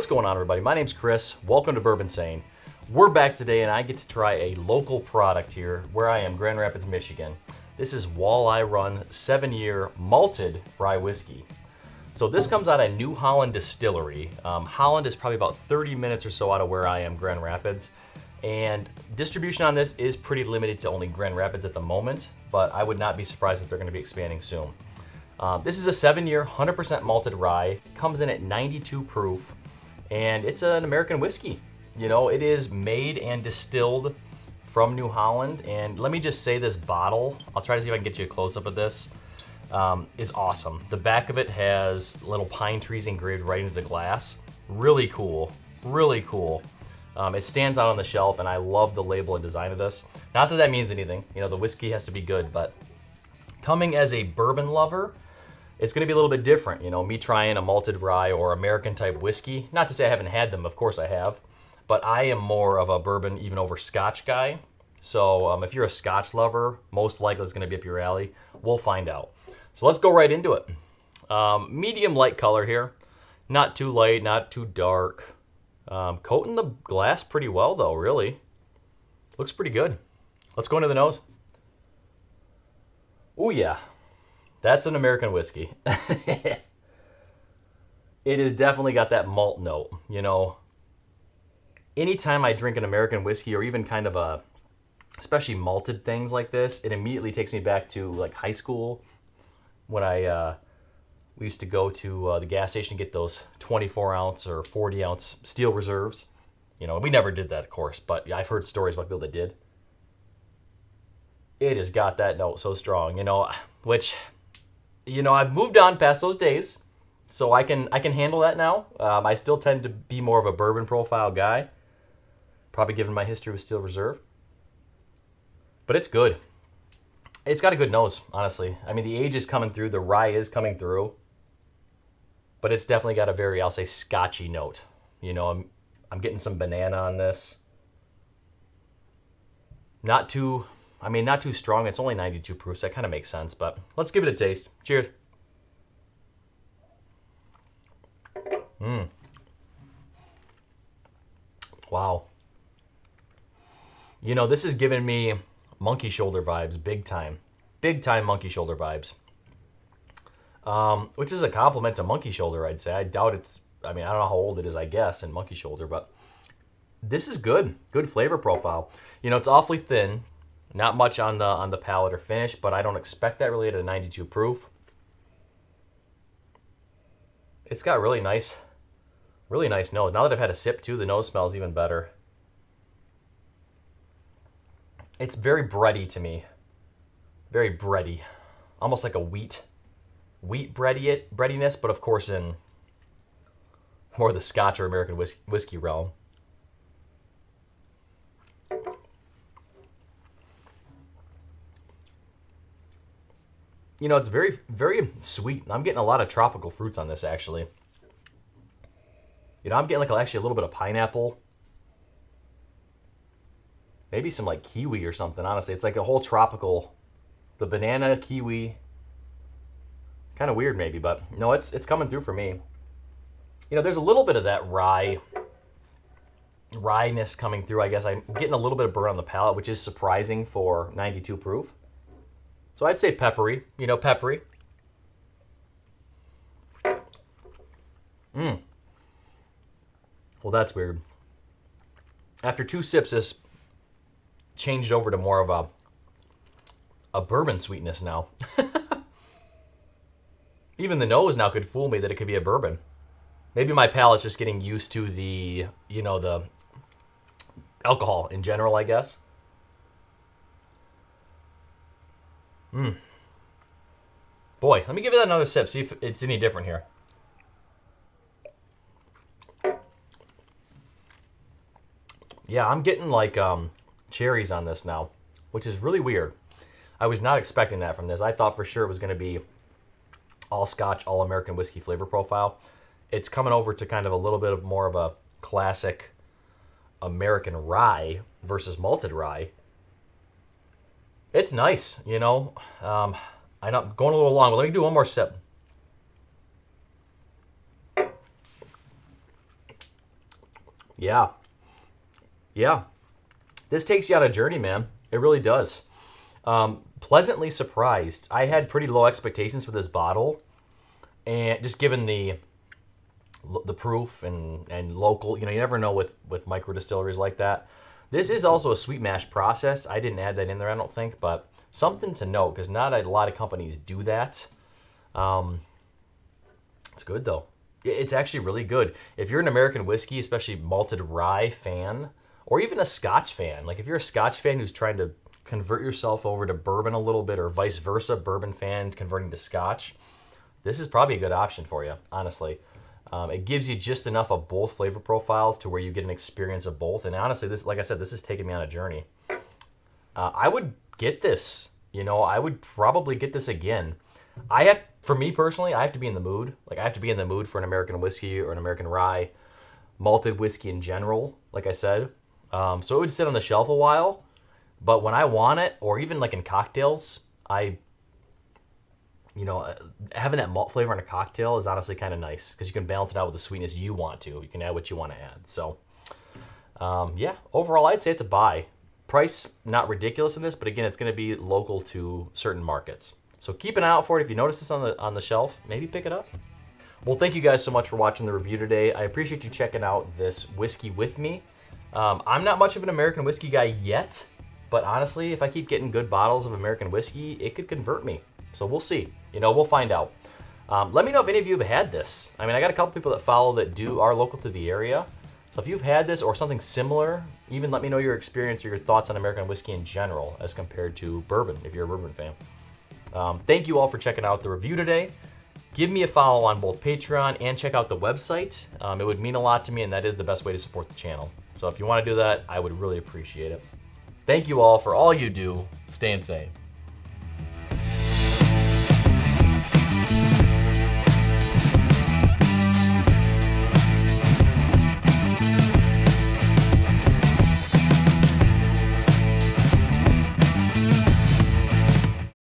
What's going on, everybody? My name's Chris. Welcome to Bourbinsane. We're back today, and I get to try a local product here where I am, Grand Rapids, Michigan. This is Walleye Run 7-year Malted Rye whiskey. So this comes out of New Holland Distillery. Holland is probably about 30 minutes or so out of where I am, Grand Rapids. And distribution on this is pretty limited to only Grand Rapids at the moment, but I would not be surprised if they're going to be expanding soon. This is a 7-year, 100% malted rye. It comes in at 92 proof, and it's an American whiskey. You know, it is made and distilled from New Holland, and let me just say this bottle, I'll try to see if I can get you a close-up of this, is awesome. The back of it has little pine trees engraved right into the glass. Really cool, really cool. It stands out on the shelf, and I love the label and design of this. Not that that means anything, you know, the whiskey has to be good, but coming as a bourbon lover, it's gonna be a little bit different. You know, me trying a malted rye or American type whiskey. Not to say I haven't had them, of course I have, but I am more of a bourbon, even over Scotch guy. So if you're a Scotch lover, most likely it's gonna be up your alley. We'll find out. So let's go right into it. Medium light color here. Not too light, not too dark. Coating the glass pretty well though, really. Looks pretty good. Let's go into the nose. Oh yeah. That's an American whiskey. It has definitely got that malt note, you know. Anytime I drink an American whiskey or even kind of especially malted things like this, it immediately takes me back to like high school when we used to go to the gas station to get those 24 ounce or 40 ounce steel reserves. You know, we never did that, of course, but I've heard stories about people that did. It has got that note so strong, you know, which... You know, I've moved on past those days, so I can handle that now. I still tend to be more of a bourbon profile guy, probably given my history with Steel Reserve. But it's good. It's got a good nose, honestly. I mean, the age is coming through, the rye is coming through, but it's definitely got a very, I'll say, Scotchy note. You know, I'm getting some banana on this. Not too strong. It's only 92 proof, so that kind of makes sense. But let's give it a taste. Cheers. Wow. You know, this is giving me monkey shoulder vibes, big time. Big time monkey shoulder vibes. Which is a compliment to monkey shoulder, I'd say. I doubt it's, I mean, I don't know how old it is, I guess, in monkey shoulder, but this is good. Good flavor profile. You know, it's awfully thin. Not much on the palate or finish, but I don't expect that really at a 92 proof. It's got really nice nose. Now that I've had a sip too, the nose smells even better. It's very bready to me. Very bready. Almost like a wheat breadiness, but of course in more the Scotch or American whiskey realm. You know, it's very, very sweet. I'm getting a lot of tropical fruits on this, actually. You know, I'm getting actually a little bit of pineapple. Maybe some like kiwi or something, honestly. It's like a whole tropical, the banana, kiwi. Kind of weird maybe, but no, it's coming through for me. You know, there's a little bit of that rye-ness coming through, I guess. I'm getting a little bit of burn on the palate, which is surprising for 92 proof. So I'd say peppery, you know, peppery. Well, that's weird. After 2 sips, this changed over to more of a bourbon sweetness now. Even the nose now could fool me that it could be a bourbon. Maybe my palate's just getting used to the, you know, the alcohol in general, I guess. Boy, let me give it another sip, see if it's any different here. Yeah, I'm getting like cherries on this now, which is really weird. I was not expecting that from this. I thought for sure it was going to be all Scotch, all American whiskey flavor profile. It's coming over to kind of a little bit of more of a classic American rye versus malted rye. It's nice, you know. I'm going a little long, but let me do one more sip. Yeah. Yeah. This takes you on a journey, man. It really does. Pleasantly surprised. I had pretty low expectations for this bottle, and just given the proof and local, you never know with micro distilleries like that. This is also a sweet mash process. I didn't add that in there, I don't think, but something to note because not a lot of companies do that. It's good though. It's actually really good. If you're an American whiskey, especially malted rye fan, or even a Scotch fan, like if you're a Scotch fan who's trying to convert yourself over to bourbon a little bit, or vice versa, bourbon fan converting to Scotch, this is probably a good option for you, honestly. It gives you just enough of both flavor profiles to where you get an experience of both. And honestly, this, like I said, this has taken me on a journey. I would get this. I would probably get this again. For me personally, I have to be in the mood. Like I have to be in the mood for an American whiskey or an American rye, malted whiskey in general. Like I said, so it would sit on the shelf a while. But when I want it, or even like in cocktails, having that malt flavor in a cocktail is honestly kind of nice because you can balance it out with the sweetness you want to. You can add what you want to add. So, yeah, overall, I'd say it's a buy. Price, not ridiculous in this, but again, it's going to be local to certain markets. So keep an eye out for it. If you notice this on the shelf, maybe pick it up. Well, thank you guys so much for watching the review today. I appreciate you checking out this whiskey with me. I'm not much of an American whiskey guy yet, but honestly, if I keep getting good bottles of American whiskey, it could convert me. So we'll see. We'll find out. Let me know if any of you have had this. I mean, I got a couple people that follow that are local to the area. So if you've had this or something similar, even let me know your experience or your thoughts on American whiskey in general as compared to bourbon, if you're a bourbon fan. Thank you all for checking out the review today. Give me a follow on both Patreon and check out the website. It would mean a lot to me, and that is the best way to support the channel. So if you want to do that, I would really appreciate it. Thank you all for all you do. Stay insane.